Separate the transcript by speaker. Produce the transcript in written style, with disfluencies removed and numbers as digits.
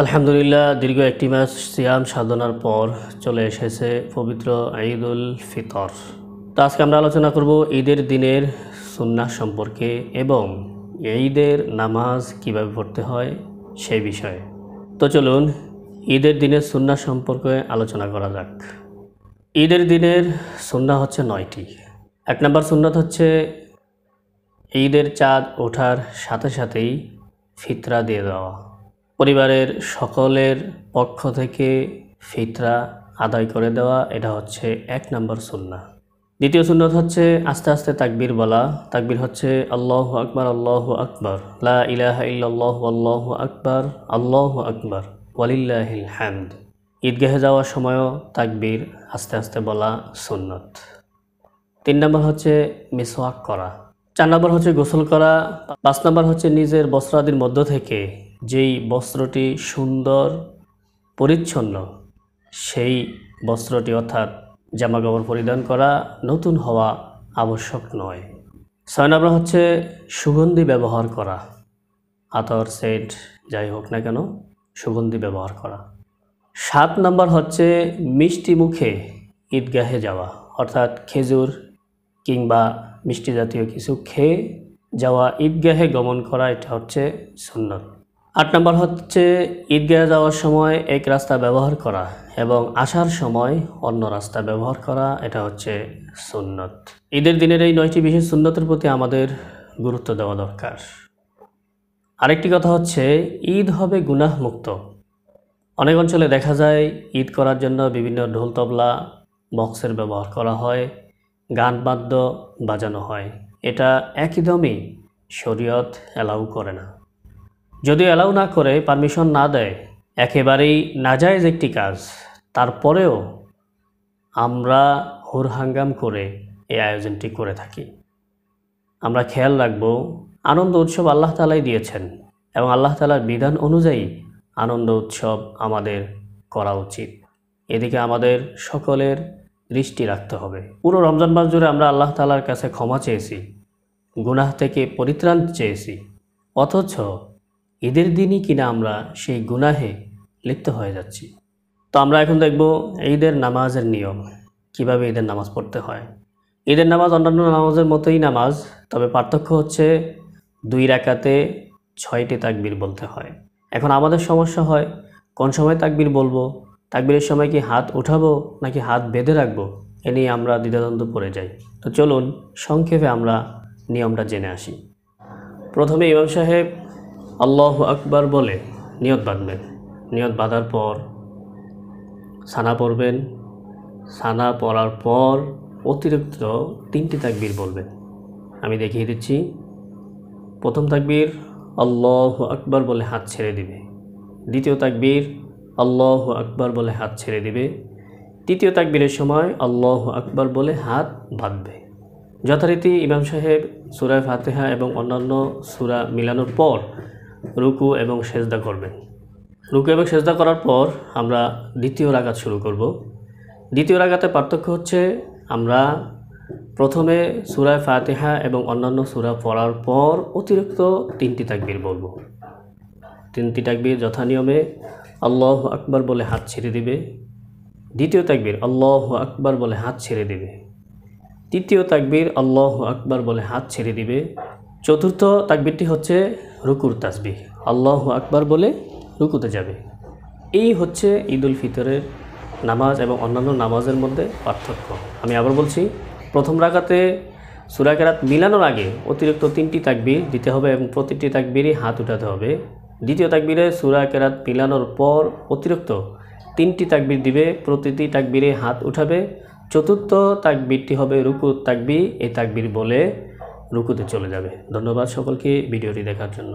Speaker 1: আলহামদুলিল্লাহ, দীর্ঘ একটি মাস সিয়াম সাধনার পর চলে এসেছে পবিত্র ঈদুল ফিতর। তো আজকে আমরা আলোচনা করব ঈদের দিনের সুন্নাহ সম্পর্কে এবং ঈদের নামাজ কিভাবে পড়তে হয় সেই বিষয়ে। তো চলুন ঈদের দিনের সুন্নাহ সম্পর্কে আলোচনা করা যাক। ঈদের দিনের সুন্নাহ হচ্ছে 9টি। 1 নম্বর সুন্নাত হচ্ছে ঈদের চাঁদ ওঠার সাথে সাথেই ফিতরা দিয়ে দেওয়া। পরিবারের সকলের পক্ষ থেকে ফিতরা আদায় করে দেওয়া, এটা হচ্ছে 1 নম্বর সুন্নাহ। দ্বিতীয় সুন্নাত হচ্ছে আস্তে আস্তে তাকবীর বলা। তাকবীর হচ্ছে আল্লাহু আকবার, আল্লাহু আকবার, লা ইলাহা ইল্লাল্লাহু, আল্লাহু আকবার, আল্লাহু আকবার, ওয়ালিল্লাহিল হামদ। ঈদগাহে যাওয়ার সময়ও তাকবীর আস্তে আস্তে বলা সুন্নত। 3 নম্বর হচ্ছে মিসওয়াক করা। 4 নম্বর হচ্ছে গোসল করা। 5 নম্বর হচ্ছে নিজের বস্ত্রাদির মধ্য থেকে যেই বস্ত্রটি সুন্দর পরিচ্ছন্ন সেই বস্ত্রটি অর্থাৎ জামাকাপড় পরিধান করা নতুন হওয়া আবশ্যক নয়। 6 নম্বর হচ্ছে সুগন্ধি ব্যবহার করা। আতর, সেন্ট যাই হোক না কেন, সুগন্ধি ব্যবহার করা। 7 নম্বর হচ্ছে মিষ্টি মুখে ঈদগাহে যাওয়া, অর্থাৎ খেজুর কিংবা মিষ্টি জাতীয় কিছু খেয়ে যাওয়া, ঈদগাহে গমন করা, এটা হচ্ছে সুন্নত। 8 নম্বর হচ্ছে ঈদগাহে যাওয়ার সময় এক রাস্তা ব্যবহার করা এবং আসার সময় অন্য রাস্তা ব্যবহার করা, এটা হচ্ছে সুন্নত। ঈদের দিনের এই 9টি বিশেষ সুন্নতের প্রতি আমাদের গুরুত্ব দেওয়া দরকার। আরেকটি কথা হচ্ছে ঈদ হবে গুনাহ মুক্ত। অনেক অঞ্চলে দেখা যায় ঈদ করার জন্য বিভিন্ন ঢোল তবলা বক্সের ব্যবহার করা হয়, গান বাদ্য বাজানো হয়। এটা একদমই শরীয়ত অ্যালাউ করে না। যদিও অ্যালাউ না করে, পারমিশন না দেয়, একেবারেই নাজায়েজ একটি কাজ, তারপরেও আমরা হুরহাঙ্গাম করে এই আয়োজনটি করে থাকি। আমরা খেয়াল রাখব, আনন্দ উৎসব আল্লাহ তাআলাই দিয়েছেন এবং আল্লাহ তাআলার বিধান অনুযায়ী আনন্দ উৎসব আমাদের করা উচিত। এদিকে আমাদের সকলের দৃষ্টি রাখতে হবে। পুরো রমজান মাস জুড়ে আমরা আল্লাহ তাআলার কাছে ক্ষমা চেয়েছি, গুনাহ থেকে পরিত্রাণ চেয়েছি, অথচ ঈদের দিনই কিনা আমরা সেই গুনাহে লিপ্ত হয়ে যাচ্ছি। তো আমরা এখন দেখব ঈদের নামাজের নিয়ম, কিভাবে ঈদের নামাজ পড়তে হয়। ঈদের নামাজ অন্যান্য নামাজের মতোই নামাজ, তবে পার্থক্য হচ্ছে 2 রাকাতে 6টি তাকবীর বলতে হয়। এখন আমাদের সমস্যা হয় কোন সময় তাকবীর বলবো, তাকবীরের সময় কি হাত উঠাবো নাকি হাত বেঁধে রাখবো, এ নিয়ে আমরা দ্বিধাদ্বন্দ্ব পড়ে যাই। তো চলুন সংক্ষেপে আমরা নিয়মটা জেনে আসি। প্রথমে ইমাম সাহেব আল্লাহু আকবার বলে নিয়ত বাঁধবেন। নিয়ত বাঁধার পর সানা পড়বেন। সানা পড়ার পর অতিরিক্ত 3টি তাকবীর বলবেন। আমি দেখিয়ে দিচ্ছি। প্রথম তাকবীর আল্লাহু আকবার বলে হাত ছেড়ে দিবে। দ্বিতীয় তাকবীর আল্লাহু আকবার বলে হাত ছেড়ে দিবে। তৃতীয় তাকবীরের সময় আল্লাহু আকবার বলে হাত বাঁধবে। যথারীতি ইমাম সাহেব সূরা ফাতিহা এবং অন্যান্য সূরা মিলানোর পর রুকু এবং সেজদা করবেন। রুকু এবং সেজদা করার পর আমরা দ্বিতীয় রাকাত শুরু করব। দ্বিতীয় রাকাতে পার্থক্য হচ্ছে আমরা প্রথমে সূরা ফাতিহা এবং অন্যান্য সূরা পড়ার পর অতিরিক্ত 3টি তাকবীর বলবো। 3টি তাকবীর যথানিয়মে আল্লাহু আকবার বলে হাত ছেড়ে দিবে। দ্বিতীয় তাকবীর আল্লাহু আকবার বলে হাত ছেড়ে দিবে। তৃতীয় তাকবীর আল্লাহু আকবার বলে হাত ছেড়ে দিবে। চতুর্থ তাকবীরটি হচ্ছে রুকুর তাসবিহ, আল্লাহু আকবার বলে রুকুতে যাবে। এই হচ্ছে ঈদুল ফিতরের নামাজ এবং অন্যান্য নামাজের মধ্যে পার্থক্য। আমি আবার বলছি, প্রথম রাকাতে সূরা কেরাত মিলানোর আগে অতিরিক্ত 3টি তাকবীর দিতে হবে এবং প্রতিটি তাকবীরই হাত উঠাতে হবে। দ্বিতীয় তাকবীরে সূরা কেরাত মিলানোর পর অতিরিক্ত 3টি তাকবীর দিবে, প্রতিটি তাকবীরে হাত উঠাবে। চতুর্থ তাকবীরটি হবে রুকুর তাকবীর, এই তাকবীর বলে রুকুতে চলে যাবে। ধন্যবাদ সকলকে ভিডিওটি দেখার জন্য।